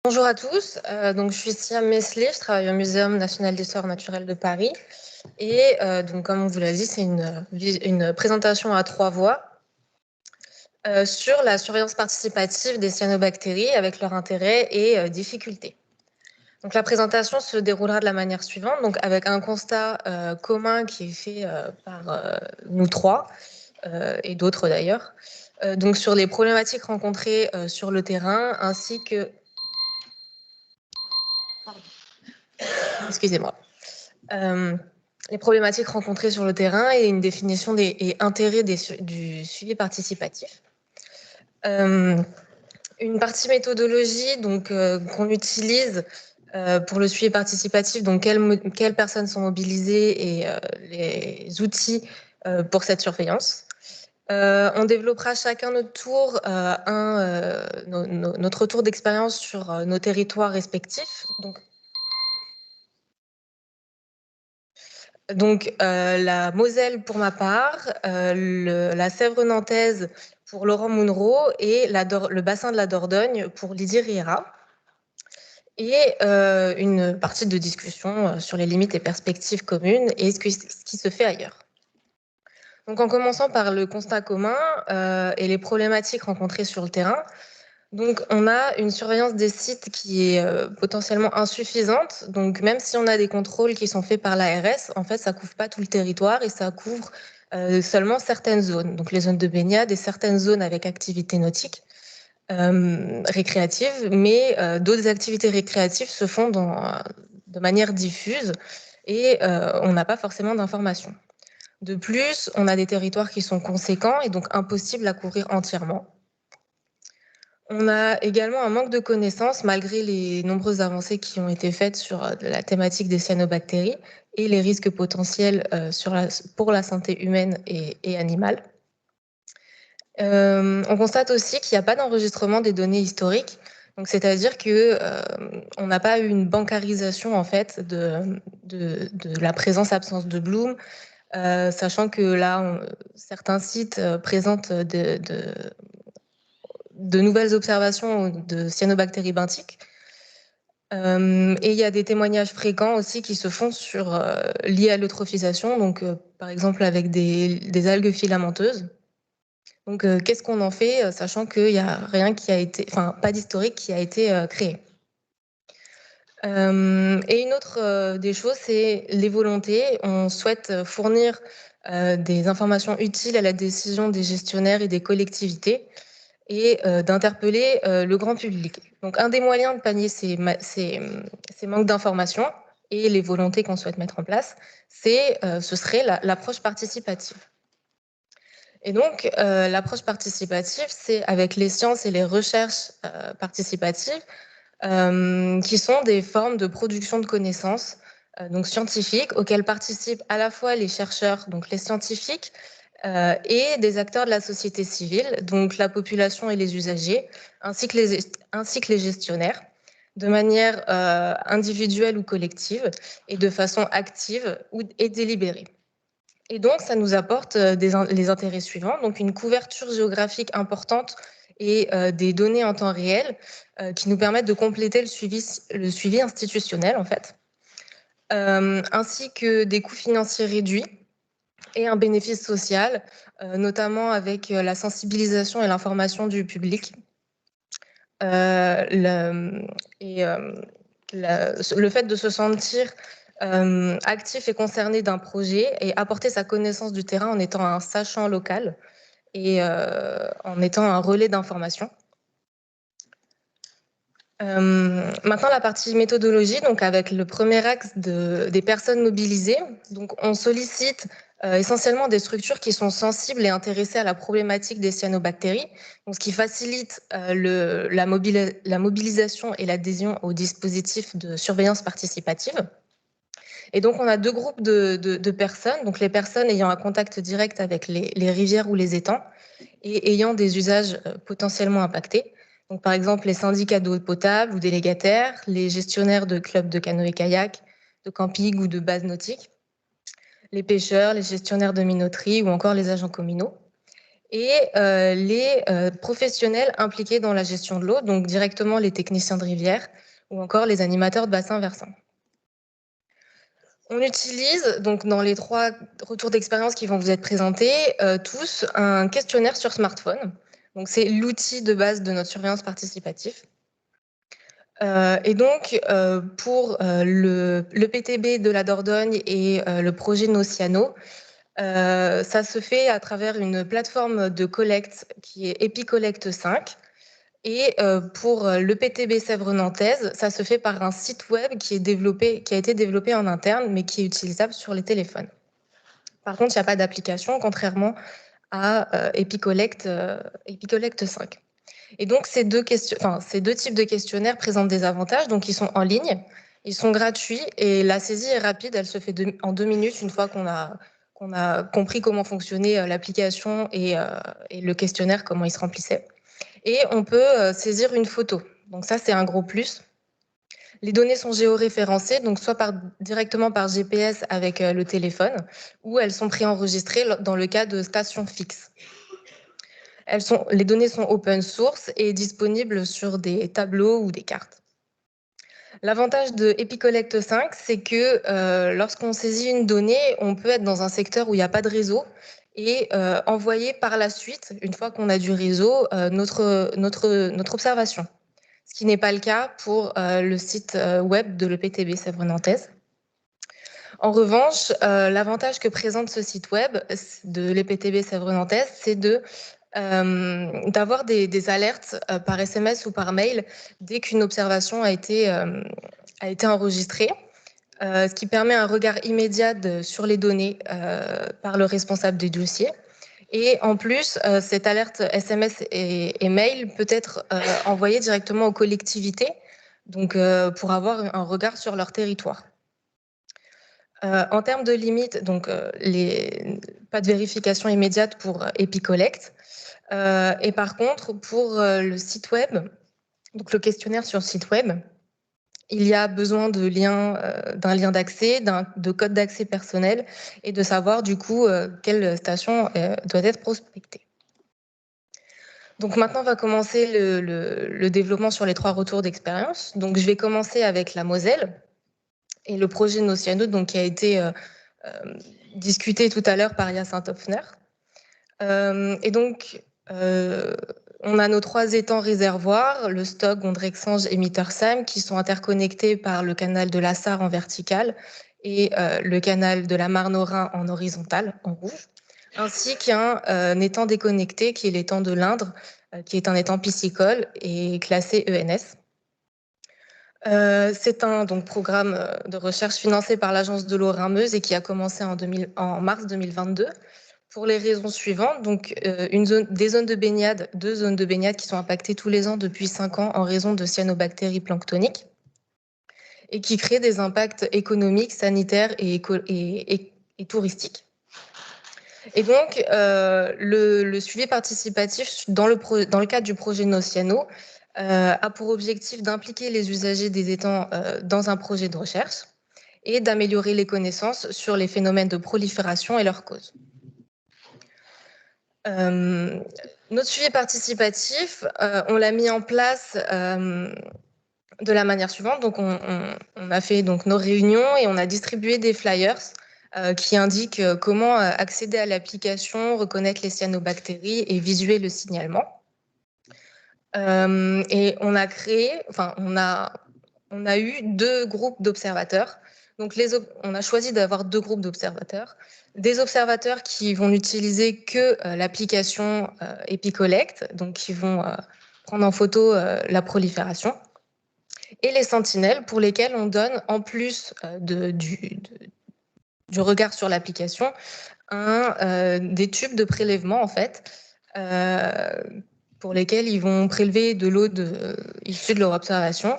Bonjour à tous, donc je suis Siam Mesli, je travaille au Muséum national d'histoire naturelle de Paris et donc comme on vous l'a dit, c'est une présentation à 3 voix sur la surveillance participative des cyanobactéries avec leur intérêt et difficultés. Donc la présentation se déroulera de la manière suivante, donc avec un constat commun qui est fait par nous trois et d'autres d'ailleurs, donc sur les problématiques rencontrées sur le terrain ainsi que excusez-moi. Les problématiques rencontrées sur le terrain et une définition et intérêts du suivi participatif. Une partie méthodologie donc, qu'on utilise pour le suivi participatif, donc quelles personnes sont mobilisées et les outils pour cette surveillance. On développera chacun notre tour notre retour d'expérience sur nos territoires respectifs. Donc, la Moselle pour ma part, la Sèvre nantaise pour Laurent Munro et le bassin de la Dordogne pour Lydie Riera. Et une partie de discussion sur les limites et perspectives communes et ce qui se fait ailleurs. Donc, en commençant par le constat commun et les problématiques rencontrées sur le terrain, donc, on a une surveillance des sites qui est potentiellement insuffisante. Donc, même si on a des contrôles qui sont faits par l'ARS, en fait, ça couvre pas tout le territoire et ça couvre seulement certaines zones. Donc, les zones de baignade et certaines zones avec activités nautiques récréatives, mais d'autres activités récréatives se font de manière diffuse et on n'a pas forcément d'informations. De plus, on a des territoires qui sont conséquents et donc impossibles à couvrir entièrement. On a également un manque de connaissances malgré les nombreuses avancées qui ont été faites sur la thématique des cyanobactéries et les risques potentiels pour la santé humaine et animale. On constate aussi qu'il n'y a pas d'enregistrement des données historiques, donc c'est-à-dire que on n'a pas eu une bancarisation en fait de la présence-absence de bloom, sachant que là, certains sites présentent de nouvelles observations de cyanobactéries benthiques. Et il y a des témoignages fréquents aussi qui se font liés à l'eutrophisation, donc par exemple avec des algues filamenteuses. Donc qu'est-ce qu'on en fait, sachant qu'il n'y a rien qui a été, enfin pas d'historique qui a été créé. Et une autre des choses, c'est les volontés. On souhaite fournir des informations utiles à la décision des gestionnaires et des collectivités et d'interpeller le grand public. Donc, un des moyens de pallier ces manques d'informations et les volontés qu'on souhaite mettre en place, ce serait l'approche participative. Et donc, l'approche participative, c'est avec les sciences et les recherches participatives, qui sont des formes de production de connaissances donc scientifiques, auxquelles participent à la fois les chercheurs, donc les scientifiques, et des acteurs de la société civile, donc la population et les usagers, ainsi que les gestionnaires, de manière individuelle ou collective, et de façon active et délibérée. Et donc, ça nous apporte les intérêts suivants, donc une couverture géographique importante et des données en temps réel qui nous permettent de compléter le suivi institutionnel, en fait, ainsi que des coûts financiers réduits et un bénéfice social, notamment avec la sensibilisation et l'information du public. Le fait de se sentir actif et concerné d'un projet et apporter sa connaissance du terrain en étant un sachant local et en étant un relais d'information. Maintenant, la partie méthodologie, donc avec le premier axe des personnes mobilisées. Donc, on sollicite essentiellement des structures qui sont sensibles et intéressées à la problématique des cyanobactéries, donc ce qui facilite la mobilisation et l'adhésion au dispositif de surveillance participative. Et donc, on a deux groupes de personnes, donc les personnes ayant un contact direct avec les rivières ou les étangs et ayant des usages potentiellement impactés. Donc, par exemple, les syndicats d'eau potable ou délégataires, les gestionnaires de clubs de canoë-kayak, de camping ou de bases nautiques, les pêcheurs, les gestionnaires de minoterie ou encore les agents communaux. et les professionnels impliqués dans la gestion de l'eau, donc directement les techniciens de rivière ou encore les animateurs de bassins versants. On utilise, donc dans les 3 retours d'expérience qui vont vous être présentés, tous un questionnaire sur smartphone. Donc c'est l'outil de base de notre surveillance participative. Et donc, pour le PTB de la Dordogne et le projet Nociano, ça se fait à travers une plateforme de collecte qui est EpiCollect 5. Et pour le PTB Sèvres nantaise, ça se fait par un site web qui a été développé en interne, mais qui est utilisable sur les téléphones. Par contre, il n'y a pas d'application, contrairement à EpiCollect 5. Et donc, ces deux types de questionnaires présentent des avantages. Donc, ils sont en ligne, ils sont gratuits et la saisie est rapide. Elle se fait en 2 minutes une fois qu'on a compris comment fonctionnait l'application et le questionnaire, comment il se remplissait. Et on peut saisir une photo. Donc ça, c'est un gros plus. Les données sont géoréférencées, donc soit directement par GPS avec le téléphone, ou elles sont préenregistrées dans le cas de stations fixes. Les données sont open source et disponibles sur des tableaux ou des cartes. L'avantage de EpiCollect 5, c'est que lorsqu'on saisit une donnée, on peut être dans un secteur où il n'y a pas de réseau et envoyer par la suite, une fois qu'on a du réseau, notre observation. Ce qui n'est pas le cas pour le site web de l'EPTB Sèvres nantaise. En revanche, l'avantage que présente ce site web de l'EPTB Sèvres nantaise, c'est d'avoir des alertes par SMS ou par mail dès qu'une observation a été enregistrée, ce qui permet un regard immédiat sur les données par le responsable du dossier. Et en plus, cette alerte SMS et mail peut être envoyée directement aux collectivités, donc pour avoir un regard sur leur territoire. En termes de limites, donc pas de vérification immédiate pour EpiCollect. Et par contre, pour le site web, donc le questionnaire sur le site web, il y a besoin d'un lien d'accès, de code d'accès personnel et de savoir du coup quelle station doit être prospectée. Donc maintenant, on va commencer le développement sur les 3 retours d'expérience. Donc je vais commencer avec la Moselle et le projet Nociano, donc qui a été discuté tout à l'heure par Hyacinthe Hofner. Et donc, on a nos 3 étangs réservoirs, le Stock, Gondrexange et Mittersheim, qui sont interconnectés par le canal de la Sarre en vertical et le canal de la Marne au Rhin en horizontal, en rouge, ainsi qu'un étang déconnecté qui est l'étang de l'Indre, qui est un étang piscicole et classé ENS. C'est un programme de recherche financé par l'Agence de l'eau Rhin-Meuse et qui a commencé en mars 2022 pour les raisons suivantes. Donc, deux zones de baignade qui sont impactées tous les ans depuis 5 ans en raison de cyanobactéries planctoniques et qui créent des impacts économiques, sanitaires et touristiques. Et donc, le suivi participatif dans le cadre du projet Nociano a pour objectif d'impliquer les usagers des étangs dans un projet de recherche et d'améliorer les connaissances sur les phénomènes de prolifération et leurs causes. Notre suivi participatif, on l'a mis en place de la manière suivante. Donc, on a fait nos réunions et on a distribué des flyers qui indiquent comment accéder à l'application, reconnaître les cyanobactéries et visuer le signalement. Et on a eu 2 groupes d'observateurs. Donc, on a choisi d'avoir 2 groupes d'observateurs. Des observateurs qui vont n'utiliser que l'application EpiCollect, donc qui vont prendre en photo la prolifération. Et les sentinelles pour lesquels on donne, en plus du regard sur l'application, des tubes de prélèvement, en fait, pour lesquels ils vont prélever de l'eau issue de leur observation.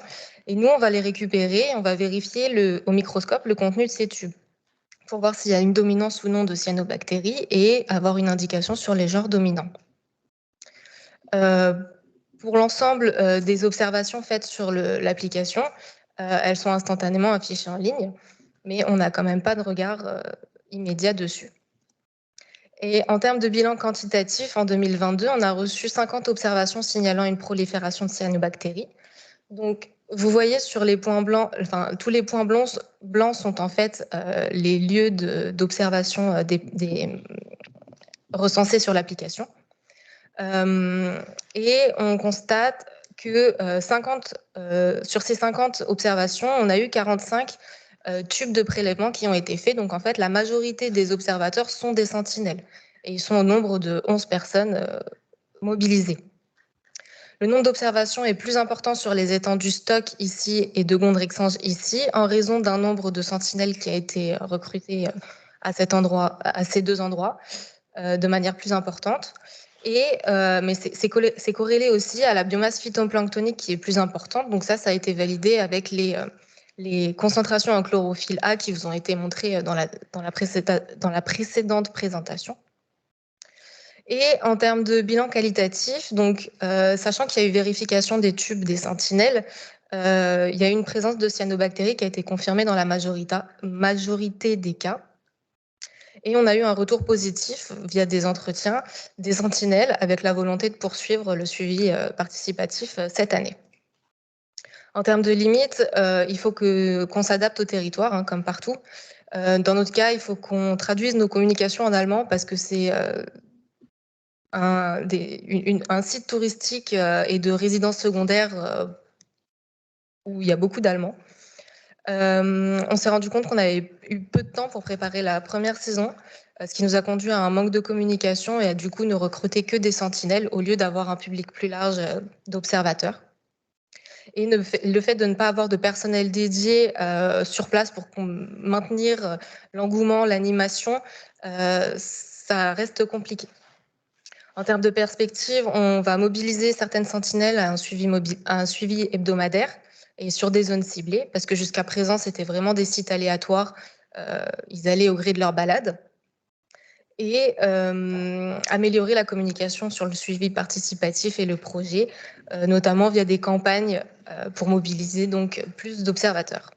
Et nous, on va les récupérer, on va vérifier au microscope le contenu de ces tubes pour voir s'il y a une dominance ou non de cyanobactéries et avoir une indication sur les genres dominants. Pour l'ensemble des observations faites sur l'application, elles sont instantanément affichées en ligne, mais on n'a quand même pas de regard immédiat dessus. Et en termes de bilan quantitatif, en 2022, on a reçu 50 observations signalant une prolifération de cyanobactéries. Donc, vous voyez sur les points blancs, enfin, tous les points blancs sont en fait les lieux d'observation recensés sur l'application. Et on constate que sur ces 50 observations, on a eu 45 tubes de prélèvement qui ont été faits. Donc, en fait, la majorité des observateurs sont des sentinelles. Et ils sont au nombre de 11 personnes mobilisées. Le nombre d'observations est plus important sur les étendues Stock ici et de Gondrexange ici, en raison d'un nombre de sentinelles qui a été recruté à ces deux endroits de manière plus importante. Mais c'est corrélé aussi à la biomasse phytoplanctonique qui est plus importante. Donc ça a été validé avec les concentrations en chlorophylle A qui vous ont été montrées dans la précédente présentation. Et en termes de bilan qualitatif, donc, sachant qu'il y a eu vérification des tubes des sentinelles, il y a eu une présence de cyanobactéries qui a été confirmée dans la majorité des cas. Et on a eu un retour positif via des entretiens des sentinelles avec la volonté de poursuivre le suivi participatif cette année. En termes de limites, il faut qu'on s'adapte au territoire, hein, comme partout. Dans notre cas, il faut qu'on traduise nos communications en allemand parce que c'est un site touristique et de résidence secondaire où il y a beaucoup d'Allemands. On s'est rendu compte qu'on avait eu peu de temps pour préparer la première saison, ce qui nous a conduit à un manque de communication et à du coup ne recruter que des sentinelles au lieu d'avoir un public plus large d'observateurs. Et le fait de ne pas avoir de personnel dédié sur place pour maintenir l'engouement, l'animation, ça reste compliqué. En termes de perspective, on va mobiliser certaines sentinelles à un suivi hebdomadaire et sur des zones ciblées, parce que jusqu'à présent, c'était vraiment des sites aléatoires. Ils allaient au gré de leur balade. Et améliorer la communication sur le suivi participatif et le projet, notamment via des campagnes pour mobiliser donc plus d'observateurs.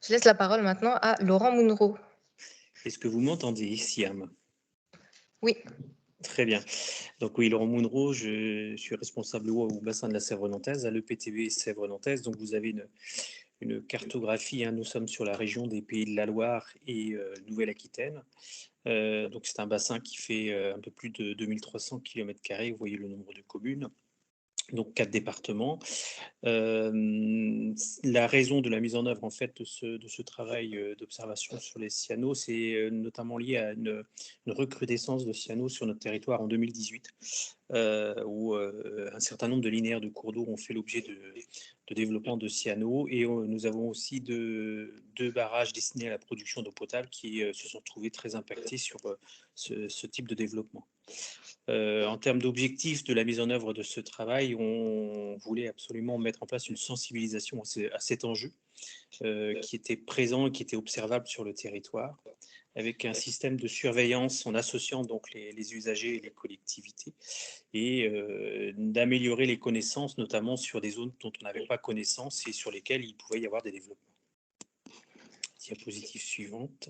Je laisse la parole maintenant à Laurent Munro. Est-ce que vous m'entendez, Siam? Oui. Très bien. Donc oui, Laurent Munro, je suis responsable au bassin de la Sèvre nantaise, à l'EPTB Sèvre nantaise. Donc vous avez une cartographie, hein. Nous sommes sur la région des Pays de la Loire et Nouvelle-Aquitaine. Donc c'est un bassin qui fait un peu plus de 2300 km². Vous voyez le nombre de communes. Donc 4 départements. La raison de la mise en œuvre en fait de ce travail d'observation sur les cyanos, c'est notamment lié à une recrudescence de cyanos sur notre territoire en 2018, où un certain nombre de linéaires de cours d'eau ont fait l'objet de développement de cyanos, et nous avons aussi deux barrages destinés à la production d'eau potable qui se sont trouvés très impactés sur ce type de développement. En termes d'objectifs de la mise en œuvre de ce travail, on voulait absolument mettre en place une sensibilisation à cet enjeu qui était présent et qui était observable sur le territoire, avec un système de surveillance en associant donc les usagers et les collectivités, et d'améliorer les connaissances, notamment sur des zones dont on n'avait pas connaissance et sur lesquelles il pouvait y avoir des développements. Diapositive suivante.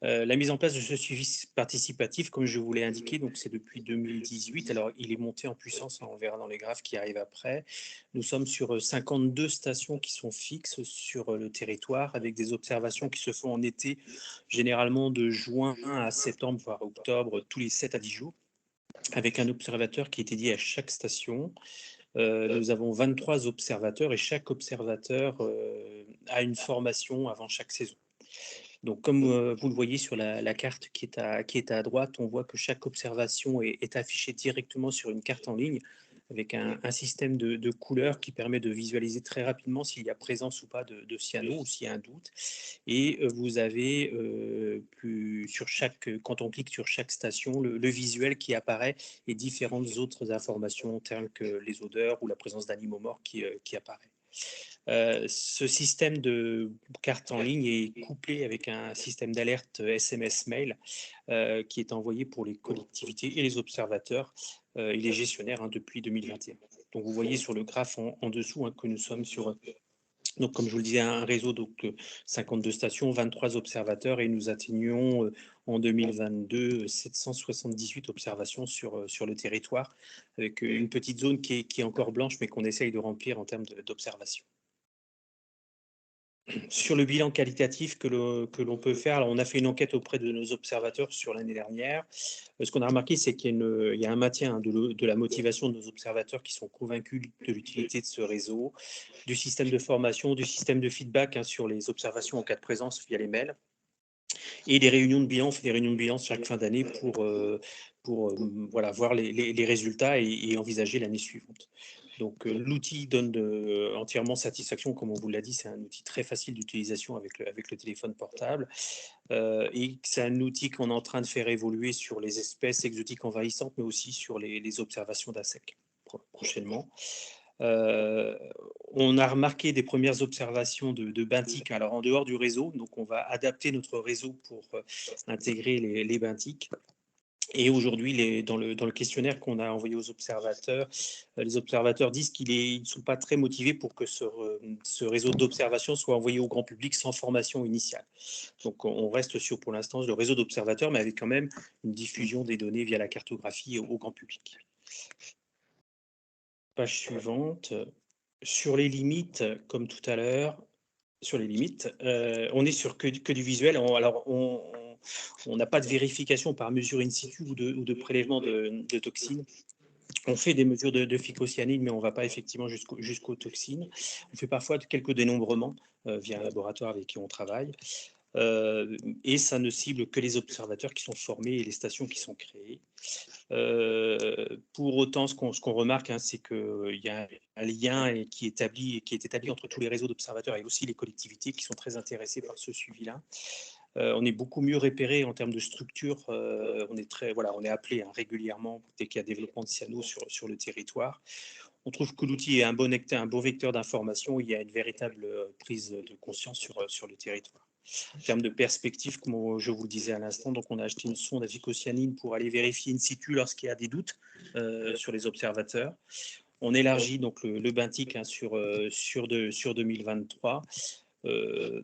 La mise en place de ce suivi participatif, comme je vous l'ai indiqué, donc c'est depuis 2018. Alors, il est monté en puissance, on verra dans les graphes qui arrivent après. Nous sommes sur 52 stations qui sont fixes sur le territoire, avec des observations qui se font en été, généralement de juin à septembre, voire octobre, tous les 7 à 10 jours, avec un observateur qui est dédié à chaque station. Nous avons 23 observateurs et chaque observateur a une formation avant chaque saison. Donc, comme vous le voyez sur la carte qui est à droite, on voit que chaque observation est affichée directement sur une carte en ligne avec un système de couleurs qui permet de visualiser très rapidement s'il y a présence ou pas de cyanos ou s'il y a un doute. Et vous avez, quand on clique sur chaque station, le visuel qui apparaît et différentes autres informations telles que les odeurs ou la présence d'animaux morts qui apparaît. Ce système de carte en ligne est couplé avec un système d'alerte SMS mail qui est envoyé pour les collectivités et les observateurs et les gestionnaires depuis 2021. Donc vous voyez sur le graphe en dessous que nous sommes sur Donc, comme je vous le disais, un réseau de 52 stations, 23 observateurs, et nous atteignions en 2022 778 observations sur le territoire, avec une petite zone qui est encore blanche, mais qu'on essaye de remplir en termes d'observation. Sur le bilan qualitatif que l'on peut faire, alors on a fait une enquête auprès de nos observateurs sur l'année dernière. Ce qu'on a remarqué, c'est qu'il y a un maintien de la motivation de nos observateurs qui sont convaincus de l'utilité de ce réseau, du système de formation, du système de feedback sur les observations en cas de présence via les mails, et des réunions de bilan. On fait des réunions de bilan chaque fin d'année pour voilà, voir les résultats et envisager l'année suivante. Donc l'outil donne entièrement satisfaction, comme on vous l'a dit, c'est un outil très facile d'utilisation avec le téléphone portable, et c'est un outil qu'on est en train de faire évoluer sur les espèces exotiques envahissantes, mais aussi sur les observations d'insectes prochainement. On a remarqué des premières observations de benthiques, alors en dehors du réseau, donc on va adapter notre réseau pour intégrer les benthiques. Et aujourd'hui, dans le questionnaire qu'on a envoyé aux observateurs, les observateurs disent qu'ils ne sont pas très motivés pour que ce réseau d'observation soit envoyé au grand public sans formation initiale. Donc on reste sur, pour l'instant, le réseau d'observateurs, mais avec quand même une diffusion des données via la cartographie au grand public. Page suivante. Sur les limites, comme tout à l'heure, sur les limites, on est sur que du visuel. On n'a pas de vérification par mesure in situ ou de prélèvement de toxines. On fait des mesures de phycocyanine, mais on ne va pas effectivement jusqu'aux toxines. On fait parfois quelques dénombrements via un laboratoire avec qui on travaille. Et ça ne cible que les observateurs qui sont formés et les stations qui sont créées. Pour autant, ce qu'on remarque, c'est qu'il y a un lien qui est établi entre tous les réseaux d'observateurs et aussi les collectivités qui sont très intéressées par ce suivi-là. On est beaucoup mieux repéré en termes de structure. On est appelé régulièrement dès qu'il y a développement de cyanure sur le territoire. On trouve que l'outil est un bon vecteur d'information. Il y a une véritable prise de conscience sur le territoire. En termes de perspective, comme je vous le disais à l'instant, donc on a acheté une sonde à phycocyanine pour aller vérifier in situ lorsqu'il y a des doutes sur les observateurs. On élargit donc le benthique sur 2023.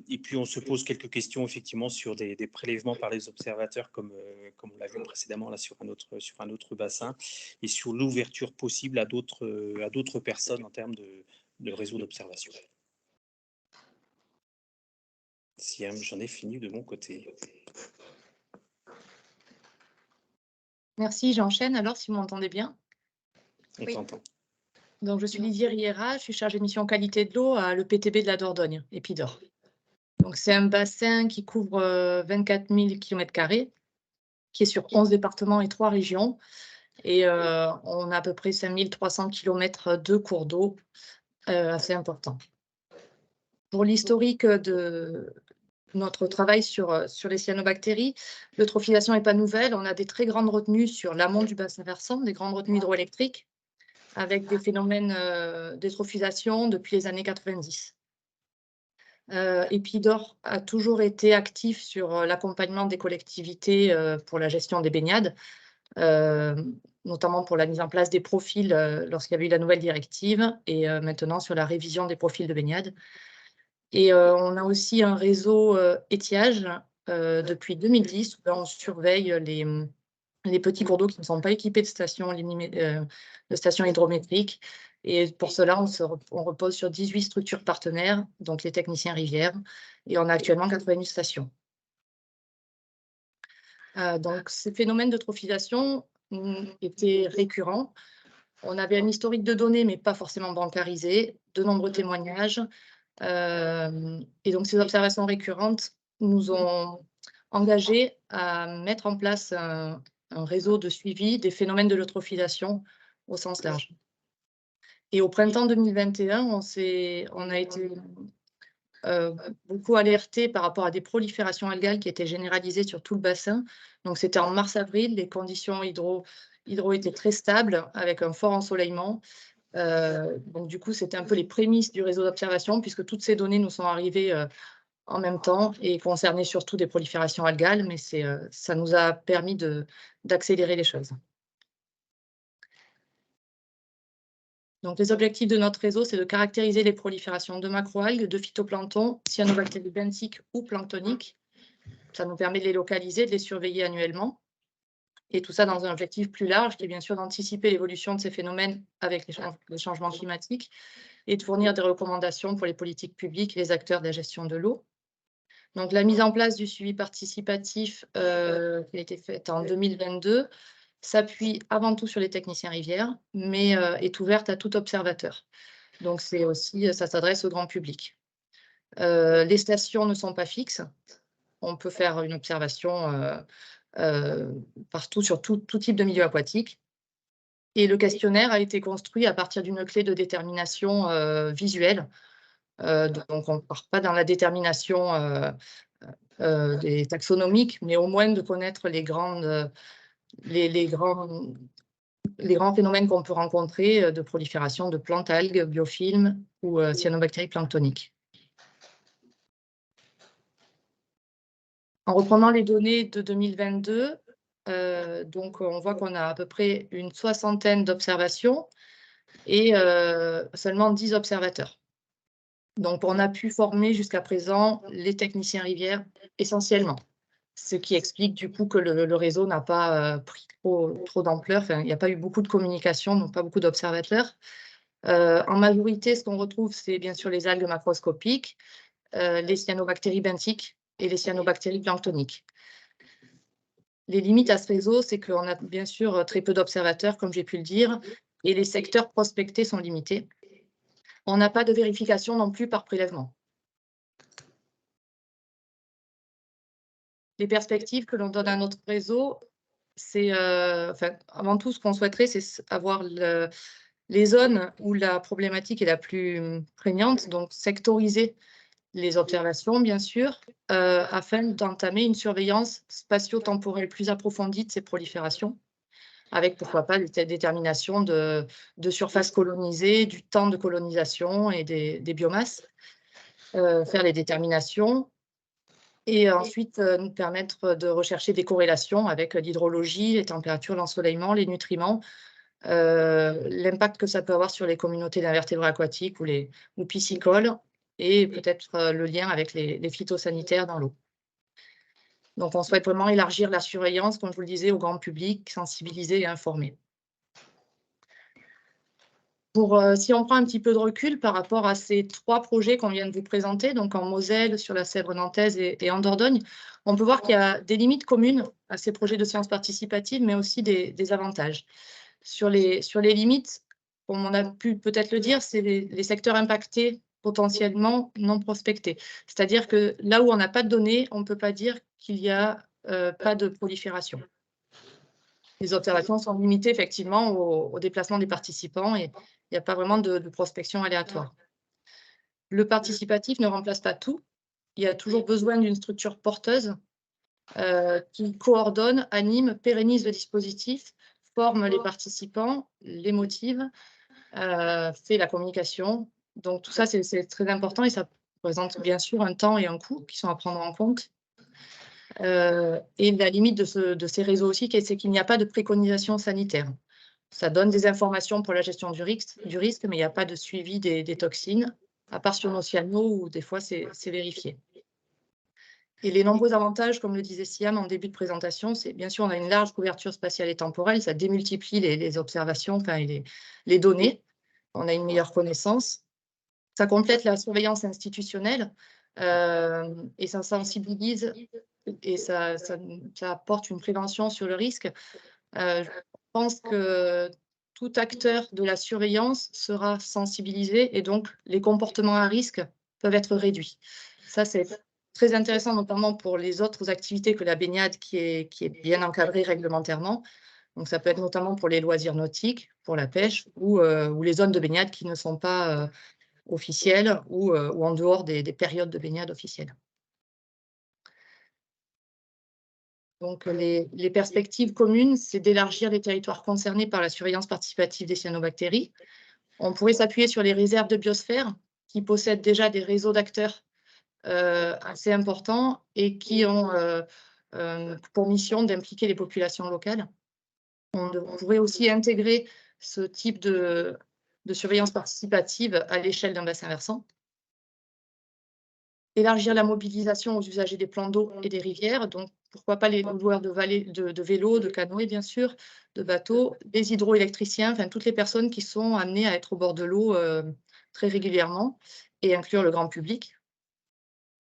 Et puis on se pose quelques questions effectivement sur des prélèvements par les observateurs, comme on l'a vu précédemment là sur un autre bassin, et sur l'ouverture possible à d'autres personnes en termes de réseau d'observation. Si j'en ai fini de mon côté. Merci, j'enchaîne alors si vous m'entendez bien. On t'entend. Donc, je suis Lydie Riera, je suis chargée de mission qualité de l'eau à l'EPTB de la Dordogne, Épidore. Donc, c'est un bassin qui couvre 24 000 km², qui est sur 11 départements et 3 régions. Et on a à peu près 5 300 km de cours d'eau, assez important. Pour l'historique de notre travail sur les cyanobactéries, l'eutrophisation n'est pas nouvelle. On a des très grandes retenues sur l'amont du bassin versant, des grandes retenues hydroélectriques, avec des phénomènes d'eutrophisation depuis les années 90. Épidore a toujours été actif sur l'accompagnement des collectivités pour la gestion des baignades, notamment pour la mise en place des profils lorsqu'il y avait eu la nouvelle directive, et maintenant sur la révision des profils de baignade. Et on a aussi un réseau étiage depuis 2010, où on surveille les petits cours d'eau qui ne sont pas équipés de stations hydrométriques. Et pour cela, on repose sur 18 structures partenaires, donc les techniciens rivières, et on a actuellement 81 stations. Donc, ces phénomènes d'eutrophisation étaient récurrents. On avait un historique de données, mais pas forcément bancarisé, de nombreux témoignages. Et donc, ces observations récurrentes nous ont engagés à mettre en place un réseau de suivi des phénomènes de l'eutrophisation au sens large. Et au printemps 2021, on a été beaucoup alertés par rapport à des proliférations algales qui étaient généralisées sur tout le bassin. Donc, c'était en mars-avril, les conditions hydro étaient très stables, avec un fort ensoleillement. Donc, du coup, c'était un peu les prémices du réseau d'observation, puisque toutes ces données nous sont arrivées en même temps et concernaient surtout des proliférations algales, mais ça nous a permis d'accélérer les choses. Donc, les objectifs de notre réseau, c'est de caractériser les proliférations de macroalgues, de phytoplancton, cyanobactéries benthiques ou planctoniques. Ça nous permet de les localiser, de les surveiller annuellement. Et tout ça dans un objectif plus large, qui est bien sûr d'anticiper l'évolution de ces phénomènes avec les changements climatiques et de fournir des recommandations pour les politiques publiques et les acteurs de la gestion de l'eau. Donc, la mise en place du suivi participatif qui a été faite en 2022 s'appuie avant tout sur les techniciens rivières, mais est ouverte à tout observateur. Donc, c'est aussi, ça s'adresse au grand public. Les stations ne sont pas fixes. On peut faire une observation partout sur tout type de milieu aquatique. Et le questionnaire a été construit à partir d'une clé de détermination visuelle. Donc, on ne part pas dans la détermination des taxonomiques, mais au moins de connaître les grands phénomènes qu'on peut rencontrer de prolifération de plantes, algues, biofilms ou cyanobactéries planctoniques. En reprenant les données de 2022, donc on voit qu'on a à peu près une 60aine d'observations et seulement 10 observateurs. Donc, on a pu former jusqu'à présent les techniciens rivières essentiellement, ce qui explique du coup que le réseau n'a pas pris trop d'ampleur. Enfin, il n'y a pas eu beaucoup de communication, donc pas beaucoup d'observateurs. En majorité, ce qu'on retrouve, c'est bien sûr les algues macroscopiques, les cyanobactéries benthiques et les cyanobactéries planctoniques. Les limites à ce réseau, c'est qu'on a bien sûr très peu d'observateurs, comme j'ai pu le dire, et les secteurs prospectés sont limités. On n'a pas de vérification non plus par prélèvement. Les perspectives que l'on donne à notre réseau, c'est, avant tout, ce qu'on souhaiterait, c'est avoir les zones où la problématique est la plus prégnante, donc sectoriser les observations, bien sûr, afin d'entamer une surveillance spatio-temporelle plus approfondie de ces proliférations, avec pourquoi pas des déterminations de surface colonisée, du temps de colonisation et des biomasses, faire les déterminations et ensuite nous permettre de rechercher des corrélations avec l'hydrologie, les températures, l'ensoleillement, les nutriments, l'impact que ça peut avoir sur les communautés d'invertébrés aquatiques ou piscicoles et peut-être le lien avec les phytosanitaires dans l'eau. Donc, on souhaite vraiment élargir la surveillance, comme je vous le disais, au grand public, sensibiliser et informer. Si on prend un petit peu de recul par rapport à ces 3 projets qu'on vient de vous présenter, donc en Moselle, sur la Sèvre nantaise et en Dordogne, on peut voir qu'il y a des limites communes à ces projets de sciences participatives, mais aussi des avantages. Sur les limites, comme on a pu peut-être le dire, c'est les secteurs impactés potentiellement non prospectés. C'est-à-dire que là où on n'a pas de données, on ne peut pas dire qu'il n'y a pas de prolifération. Les observations sont limitées effectivement au déplacement des participants et il n'y a pas vraiment de prospection aléatoire. Le participatif ne remplace pas tout. Il y a toujours besoin d'une structure porteuse qui coordonne, anime, pérennise le dispositif, forme les participants, les motive, fait la communication. Donc tout ça, c'est très important et ça représente bien sûr un temps et un coût qui sont à prendre en compte. Et la limite de ces réseaux aussi, c'est qu'il n'y a pas de préconisation sanitaire. Ça donne des informations pour la gestion du risque, mais il n'y a pas de suivi des toxines, à part sur nos cyanos où des fois c'est vérifié. Et les nombreux avantages, comme le disait Siam en début de présentation, c'est bien sûr on a une large couverture spatiale et temporelle, ça démultiplie les observations, enfin, les données, on a une meilleure connaissance. Ça complète la surveillance institutionnelle et ça sensibilise et ça apporte une prévention sur le risque. Je pense que tout acteur de la surveillance sera sensibilisé et donc les comportements à risque peuvent être réduits. Ça, c'est très intéressant, notamment pour les autres activités que la baignade qui est bien encadrée réglementairement. Donc, ça peut être notamment pour les loisirs nautiques, pour la pêche ou les zones de baignade qui ne sont pas officielles ou en dehors des périodes de baignade officielles. Donc, les perspectives communes, c'est d'élargir les territoires concernés par la surveillance participative des cyanobactéries. On pourrait s'appuyer sur les réserves de biosphère qui possèdent déjà des réseaux d'acteurs assez importants et qui ont pour mission d'impliquer les populations locales. On pourrait aussi intégrer ce type de surveillance participative à l'échelle d'un bassin versant. Élargir la mobilisation aux usagers des plans d'eau et des rivières, donc pourquoi pas les loueurs de vélos, de canoës bien sûr, de bateaux, des hydroélectriciens, enfin toutes les personnes qui sont amenées à être au bord de l'eau très régulièrement, et inclure le grand public.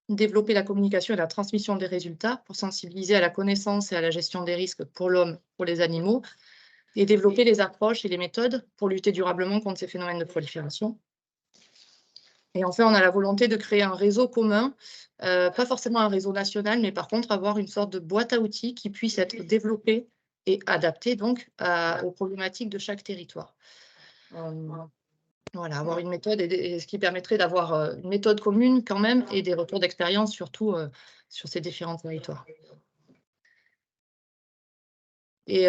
Développer la communication et la transmission des résultats pour sensibiliser à la connaissance et à la gestion des risques pour l'homme, pour les animaux, et développer les approches et les méthodes pour lutter durablement contre ces phénomènes de prolifération. Et enfin, on a la volonté de créer un réseau commun, pas forcément un réseau national, mais par contre avoir une sorte de boîte à outils qui puisse être développée et adaptée donc aux problématiques de chaque territoire. Voilà, avoir une méthode et ce qui permettrait d'avoir une méthode commune quand même et des retours d'expérience surtout sur ces différents territoires. Et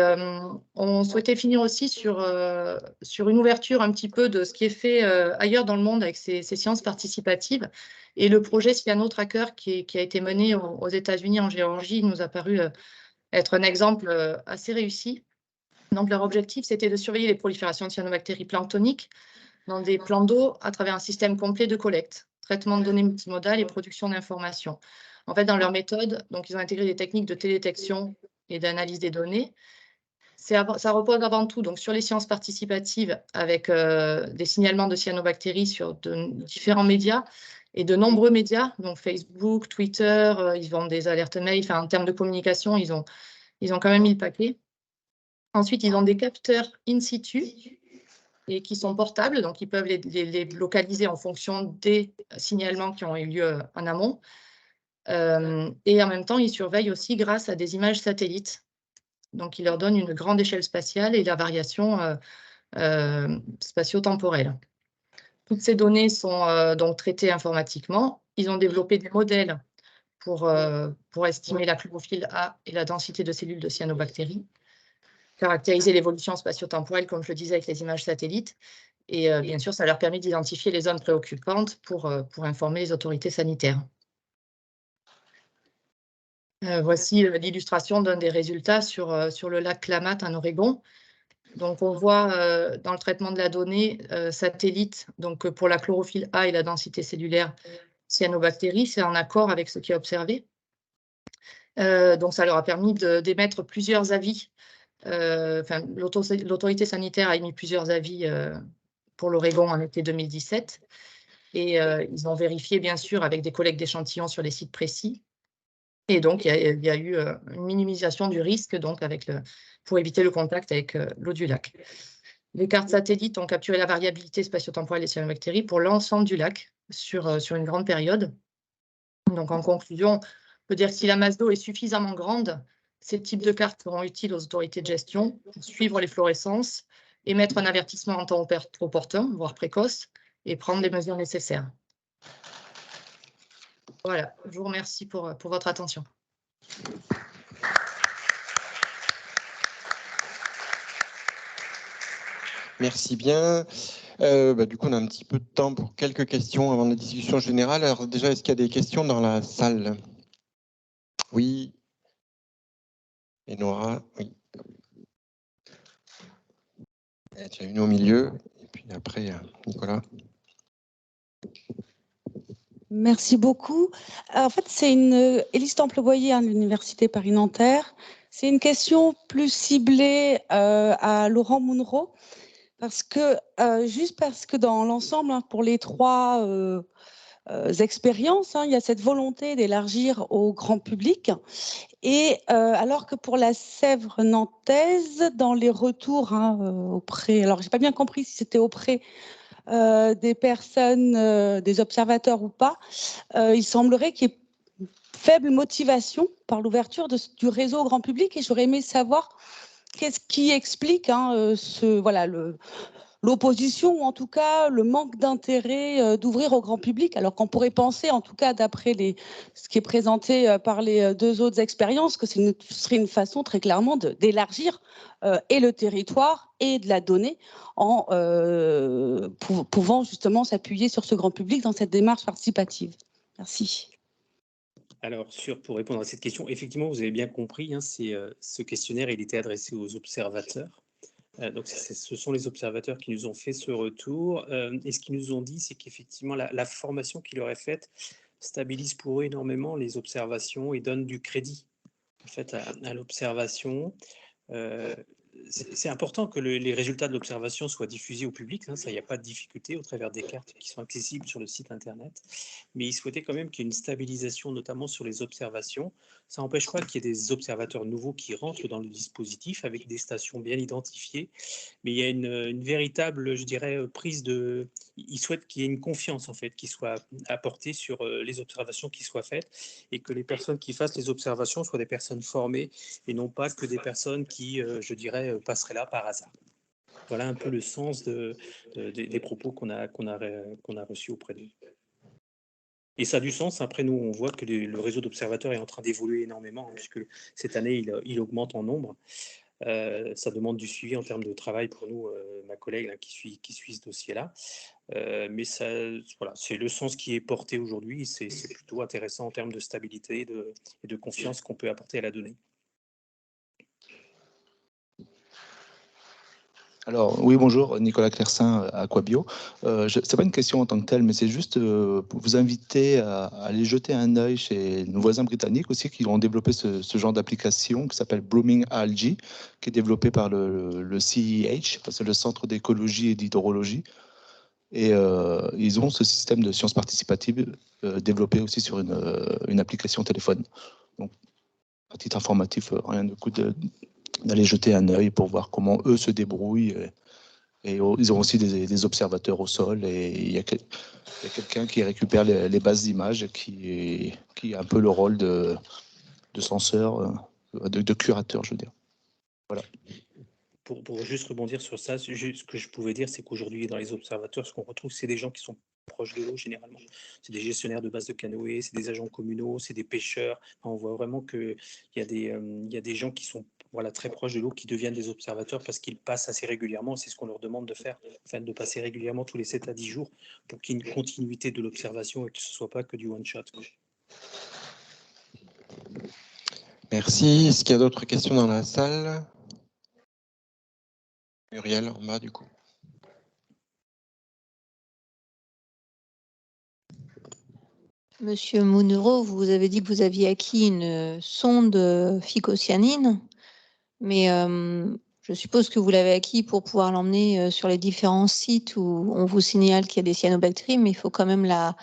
on souhaitait finir aussi sur une ouverture un petit peu de ce qui est fait ailleurs dans le monde avec ces sciences participatives. Et le projet Cyano Tracker qui a été mené aux États-Unis, en Géorgie, nous a paru être un exemple assez réussi. Donc leur objectif, c'était de surveiller les proliférations de cyanobactéries planctoniques dans des plans d'eau à travers un système complet de collecte, traitement de données multimodales et production d'informations. En fait, dans leur méthode, donc, ils ont intégré des techniques de télédétection et d'analyse des données. Ça repose avant tout donc, sur les sciences participatives avec des signalements de cyanobactéries sur de différents médias et de nombreux médias, donc Facebook, Twitter, ils vendent des alertes mail, enfin, en termes de communication, ils ont quand même mis le paquet. Ensuite, ils ont des capteurs in situ et qui sont portables, donc ils peuvent les localiser en fonction des signalements qui ont eu lieu en amont. Et en même temps, ils surveillent aussi grâce à des images satellites. Donc, ils leur donnent une grande échelle spatiale et la variation spatio-temporelle. Toutes ces données sont donc traitées informatiquement. Ils ont développé des modèles pour estimer la chlorophylle A et la densité de cellules de cyanobactéries, caractériser l'évolution spatio-temporelle, comme je le disais, avec les images satellites. Et bien sûr, ça leur permet d'identifier les zones préoccupantes pour informer les autorités sanitaires. Voici l'illustration d'un des résultats sur le lac Klamath en Oregon. Donc, on voit dans le traitement de la donnée satellite, donc pour la chlorophylle A et la densité cellulaire cyanobactéries, c'est en accord avec ce qui est observé. Donc, ça leur a permis d'émettre plusieurs avis. L'autorité sanitaire a émis plusieurs avis pour l'Oregon en été 2017. Et ils ont vérifié, bien sûr, avec des collectes d'échantillons sur les sites précis. Et donc, il y a eu une minimisation du risque donc pour éviter le contact avec l'eau du lac. Les cartes satellites ont capturé la variabilité spatio-temporelle des cyanobactéries pour l'ensemble du lac sur une grande période. Donc, en conclusion, on peut dire que si la masse d'eau est suffisamment grande, ces types de cartes seront utiles aux autorités de gestion pour suivre les fluorescences, émettre un avertissement en temps opportun, voire précoce, et prendre les mesures nécessaires. Voilà, je vous remercie pour votre attention. Merci bien. Du coup, on a un petit peu de temps pour quelques questions avant la discussion générale. Alors déjà, est-ce qu'il y a des questions dans la salle? Oui. Et Nora, oui. Tu as une au milieu, et puis après, Nicolas. Merci beaucoup. En fait, c'est Élise Temple-Boyer à l'Université Paris-Nanterre. C'est une question plus ciblée à Laurent Munro, juste parce que dans l'ensemble, pour les trois expériences, il y a cette volonté d'élargir au grand public. Et alors que pour la Sèvre nantaise, dans les retours auprès, alors j'ai pas bien compris si c'était auprès des personnes, des observateurs ou pas, il semblerait qu'il y ait faible motivation par l'ouverture du réseau au grand public. Et j'aurais aimé savoir qu'est-ce qui explique l'opposition, ou en tout cas le manque d'intérêt d'ouvrir au grand public, alors qu'on pourrait penser, en tout cas d'après ce qui est présenté par les deux autres expériences, que ce serait une façon très clairement d'élargir et le territoire et de la donnée en pouvant justement s'appuyer sur ce grand public dans cette démarche participative. Merci. Alors, pour répondre à cette question, effectivement, vous avez bien compris, ce questionnaire, il était adressé aux observateurs. Donc, ce sont les observateurs qui nous ont fait ce retour. Et ce qu'ils nous ont dit, c'est qu'effectivement, la formation qu'ils leur est faite stabilise pour eux énormément les observations et donne du crédit en fait, à l'observation. C'est important que les résultats de l'observation soient diffusés au public, hein, ça, il n'y a pas de difficulté au travers des cartes qui sont accessibles sur le site internet, mais ils souhaitaient quand même qu'il y ait une stabilisation, notamment sur les observations. Ça n'empêche pas qu'il y ait des observateurs nouveaux qui rentrent dans le dispositif avec des stations bien identifiées, mais il y a une véritable, je dirais, prise de... Ils souhaitent qu'il y ait une confiance, en fait, qui soit apportée sur les observations qui soient faites et que les personnes qui fassent les observations soient des personnes formées et non pas que des personnes qui, je dirais, passeraient là par hasard. Voilà un peu le sens des propos qu'on a reçus auprès d'eux. Et ça a du sens. Après, nous, on voit que le réseau d'observateurs est en train d'évoluer énormément, hein, puisque cette année, il augmente en nombre. Ça demande du suivi en termes de travail pour nous, ma collègue là, qui suit ce dossier-là. Mais ça, voilà, c'est le sens qui est porté aujourd'hui. C'est plutôt intéressant en termes de stabilité et de confiance qu'on peut apporter à la donnée. Alors, oui, bonjour, Nicolas Clercin, Aquabio. Ce n'est pas une question en tant que telle, mais c'est juste pour vous inviter à aller jeter un œil chez nos voisins britanniques aussi, qui ont développé ce genre d'application qui s'appelle Blooming Algae, qui est développé par le CEH, c'est le Centre d'écologie et d'hydrologie. Et ils ont ce système de sciences participatives développé aussi sur une application téléphone. Donc, à titre informatif, rien de coûte d'aller jeter un œil pour voir comment eux se débrouillent. Et ils ont aussi des observateurs au sol et il y a quelqu'un qui récupère les bases d'images qui a un peu le rôle de censeur, de curateur, je veux dire. Voilà. Pour juste rebondir sur ça, ce que je pouvais dire, c'est qu'aujourd'hui, dans les observateurs, ce qu'on retrouve, c'est des gens qui sont proches de l'eau, généralement. C'est des gestionnaires de bases de canoës, c'est des agents communaux, c'est des pêcheurs. Enfin, on voit vraiment qu'il y a des gens qui sont très proches de l'eau, qui deviennent des observateurs parce qu'ils passent assez régulièrement. C'est ce qu'on leur demande de faire, enfin, de passer régulièrement tous les 7 à 10 jours pour qu'il y ait une continuité de l'observation et que ce ne soit pas que du one-shot. Merci. Est-ce qu'il y a d'autres questions dans la salle? Muriel, en bas, du coup. Monsieur Mounero, vous avez dit que vous aviez acquis une sonde phycocyanine, mais je suppose que vous l'avez acquis pour pouvoir l'emmener sur les différents sites où on vous signale qu'il y a des cyanobactéries, mais il faut quand même la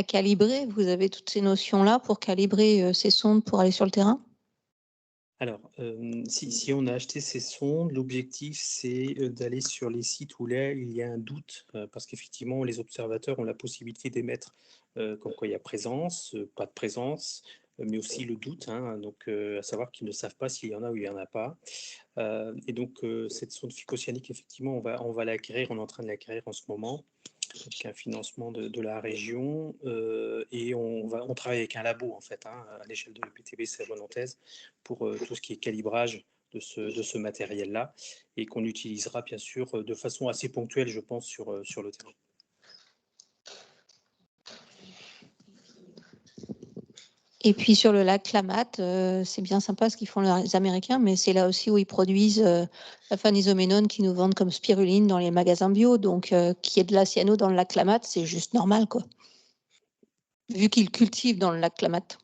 calibrer. Vous avez toutes ces notions-là pour calibrer ces sondes pour aller sur le terrain? Alors, si on a acheté ces sondes, l'objectif, c'est d'aller sur les sites où là, il y a un doute, parce qu'effectivement, les observateurs ont la possibilité d'émettre comme quoi il y a présence, pas de présence, mais aussi le doute, hein, donc à savoir qu'ils ne savent pas s'il y en a ou il n'y en a pas. Et donc, cette sonde phycocyanide, effectivement, on va l'acquérir, on est en train de l'acquérir en ce moment, avec un financement de la région, et on travaille avec un labo, en fait, hein, à l'échelle de l'EPTB Sèvres-Nantaise, pour tout ce qui est calibrage de ce matériel-là, et qu'on utilisera, bien sûr, de façon assez ponctuelle, je pense, sur le terrain. Et puis sur le lac Klamath, c'est bien sympa ce qu'ils font les Américains, mais c'est là aussi où ils produisent la phanisoménone qu'ils nous vendent comme spiruline dans les magasins bio. Donc, qu'il y ait de la cyano dans le lac Klamath, c'est juste normal, quoi. Vu qu'ils cultivent dans le lac Klamath.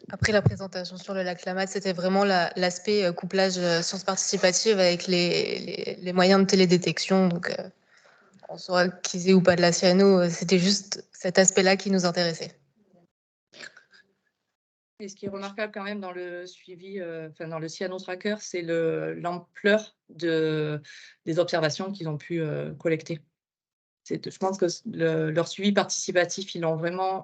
Après la présentation sur le lac Klamath, c'était vraiment l'aspect couplage sciences participatives avec les moyens de télédétection. Donc, on saura qu'ils aient ou pas de la cyano, c'était juste cet aspect-là qui nous intéressait. Et ce qui est remarquable quand même dans le suivi, dans le Cyano Tracker, c'est l'ampleur des observations qu'ils ont pu collecter. Je pense que leur suivi participatif, ils ont vraiment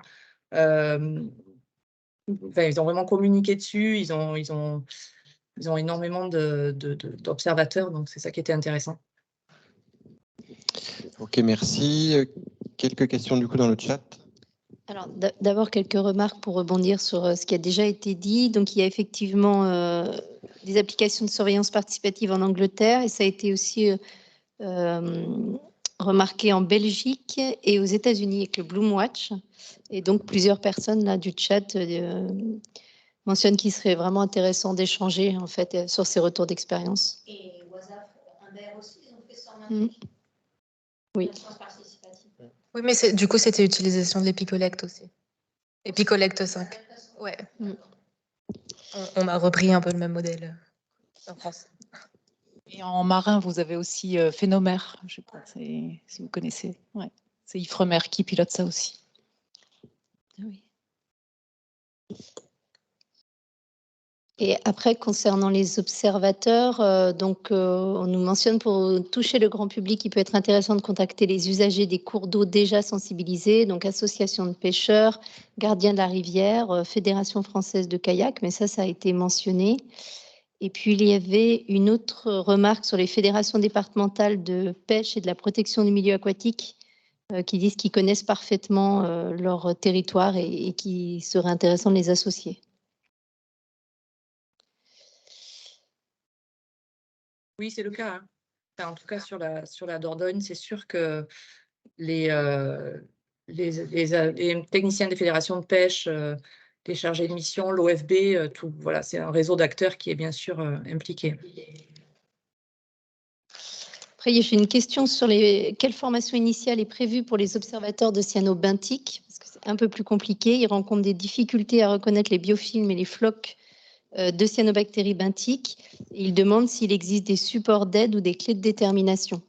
communiqué dessus, ils ont énormément d'observateurs, donc c'est ça qui était intéressant. Ok, merci. Quelques questions du coup dans le chat. Alors, d'abord, quelques remarques pour rebondir sur ce qui a déjà été dit. Donc, il y a effectivement des applications de surveillance participative en Angleterre et ça a été aussi remarqué en Belgique et aux États-Unis avec le Bloom Watch. Et donc, plusieurs personnes là, du chat mentionne qu'il serait vraiment intéressant d'échanger en fait sur ces retours d'expérience. Et WhatsApp, Imbert aussi, ils ont fait ça en Mm. Oui. Oui, mais du coup, c'était utilisation de l'Epicollect aussi. Epicollect 5. Ouais. Mm. On a repris un peu le même modèle en France. Et en marin, vous avez aussi Phénomère, je sais pas si vous connaissez. Ouais. C'est Ifremer qui pilote ça aussi. Oui. Et après, concernant les observateurs, on nous mentionne pour toucher le grand public, il peut être intéressant de contacter les usagers des cours d'eau déjà sensibilisés, donc association de pêcheurs, gardiens de la rivière, Fédération française de kayak, mais ça a été mentionné. Et puis, il y avait une autre remarque sur les fédérations départementales de pêche et de la protection du milieu aquatique qui disent qu'ils connaissent parfaitement leur territoire et qu'il serait intéressant de les associer. Oui, c'est le cas. Hein. Enfin, en tout cas, sur la Dordogne, c'est sûr que les techniciens des fédérations de pêche, les chargés de mission, l'OFB, tout, voilà, c'est un réseau d'acteurs qui est bien sûr impliqué. Après, j'ai une question sur quelle formation initiale est prévue pour les observateurs de cyanobenthiques, parce que c'est un peu plus compliqué. Ils rencontrent des difficultés à reconnaître les biofilms et les flocs de cyanobactéries benthiques. Ils demandent s'il existe des supports d'aide ou des clés de détermination.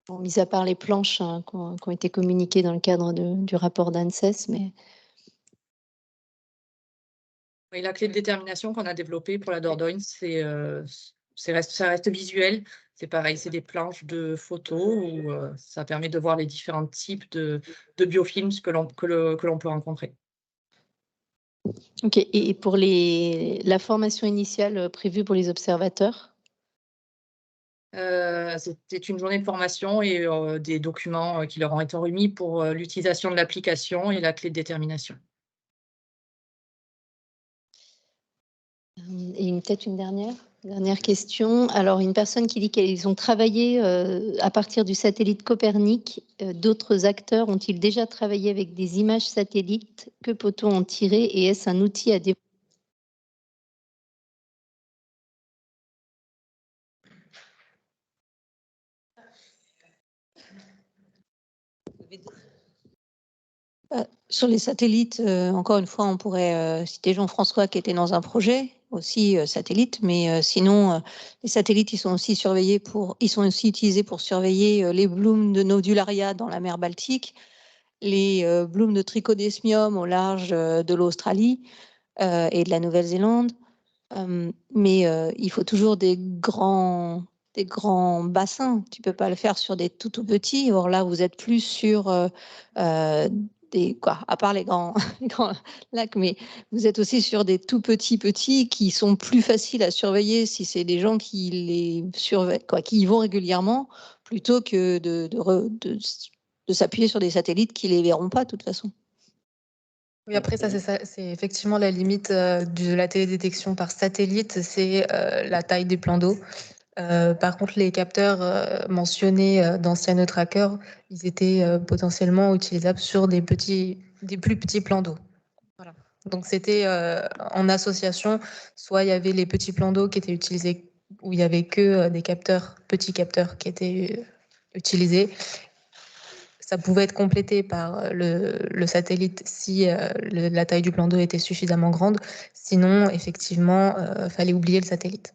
Bon, mis à part les planches hein, qui ont été communiquées dans le cadre du rapport d'ANSES, mais... Oui, la clé de détermination qu'on a développée pour la Dordogne, ça reste visuel. C'est pareil, c'est des planches de photos où ça permet de voir les différents types de biofilms que l'on peut rencontrer. Ok, et pour la formation initiale prévue pour les observateurs? C'était une journée de formation et des documents qui leur ont été remis pour l'utilisation de l'application et la clé de détermination. Et peut-être une dernière question. Alors, une personne qui dit qu'ils ont travaillé à partir du satellite Copernic. D'autres acteurs ont-ils déjà travaillé avec des images satellites? Que peut-on en tirer et est-ce un outil à développer? Sur les satellites, encore une fois, on pourrait citer Jean-François qui était dans un projet aussi satellite, mais sinon, les satellites, ils sont aussi utilisés pour surveiller les blooms de nodularia dans la mer Baltique, les blooms de Trichodesmium au large de l'Australie et de la Nouvelle-Zélande. Mais il faut toujours des grands bassins. Tu peux pas le faire sur des tout petits. Or là, vous êtes plus sur à part les grands, les grands lacs, mais vous êtes aussi sur des tout petits qui sont plus faciles à surveiller si c'est des gens qui les surveillent, qui y vont régulièrement, plutôt que de s'appuyer sur des satellites qui les verront pas de toute façon. Oui, après, c'est effectivement la limite de la télédétection par satellite, c'est la taille des plans d'eau. Par contre, les capteurs mentionnés dans CyanoTracker, ils étaient potentiellement utilisables sur des plus petits plans d'eau. Voilà. Donc, c'était en association, soit il y avait les petits plans d'eau qui étaient utilisés, où il n'y avait que des petits capteurs qui étaient utilisés. Ça pouvait être complété par le satellite si la taille du plan d'eau était suffisamment grande. Sinon, effectivement, fallait oublier le satellite.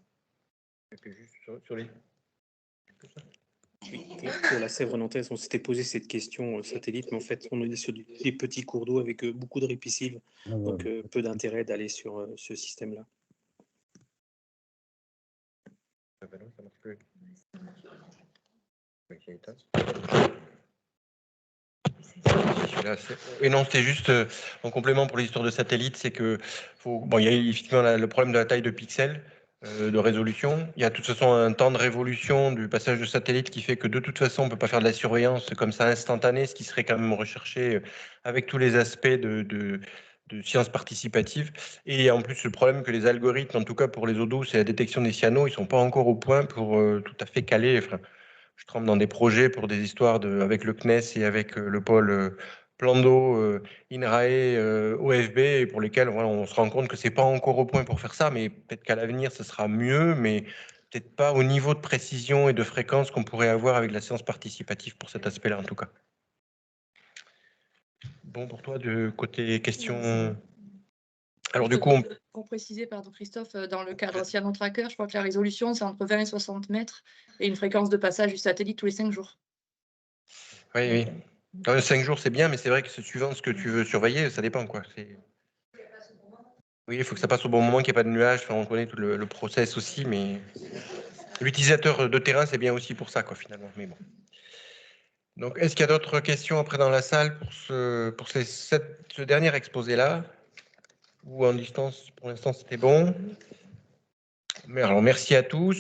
Oui, pour la Sèvre nantaise, on s'était posé cette question satellite, mais en fait, on est sur des petits cours d'eau avec beaucoup de répicives, donc peu d'intérêt d'aller sur ce système-là. Et non, c'était juste en complément pour l'histoire de satellite, c'est que il y a effectivement le problème de la taille de pixels, de résolution. Il y a de toute façon un temps de révolution du passage de satellite qui fait que de toute façon, on ne peut pas faire de la surveillance comme ça instantanée, ce qui serait quand même recherché avec tous les aspects de sciences participatives. Et en plus, le problème que les algorithmes, en tout cas pour les eaux douces et la détection des cyanos, ils ne sont pas encore au point pour tout à fait caler. Enfin, je trempe dans des projets pour des histoires avec le CNES et avec le pôle plan d'eau INRAE, OFB, et pour lesquels voilà, on se rend compte que c'est pas encore au point pour faire ça, mais peut-être qu'à l'avenir, ce sera mieux, mais peut-être pas au niveau de précision et de fréquence qu'on pourrait avoir avec la séance participative pour cet aspect-là, en tout cas. Bon, pour toi, de côté question... Alors du coup, Pour préciser, pardon Christophe, dans le cadre Cyanure Tracker, je crois que la résolution, c'est entre 20 et 60 mètres et une fréquence de passage du satellite tous les 5 jours. Oui, oui. Dans les 5 jours, c'est bien, mais c'est vrai que c'est suivant ce que tu veux surveiller, ça dépend, quoi. Oui, il faut que ça passe au bon moment, qu'il n'y ait pas de nuages. Enfin, on connaît tout le process aussi, mais l'utilisateur de terrain, c'est bien aussi pour ça, quoi, finalement. Mais bon. Donc, est-ce qu'il y a d'autres questions après dans la salle pour ce dernier exposé-là? Ou en distance, pour l'instant, c'était bon. Mais alors, merci à tous.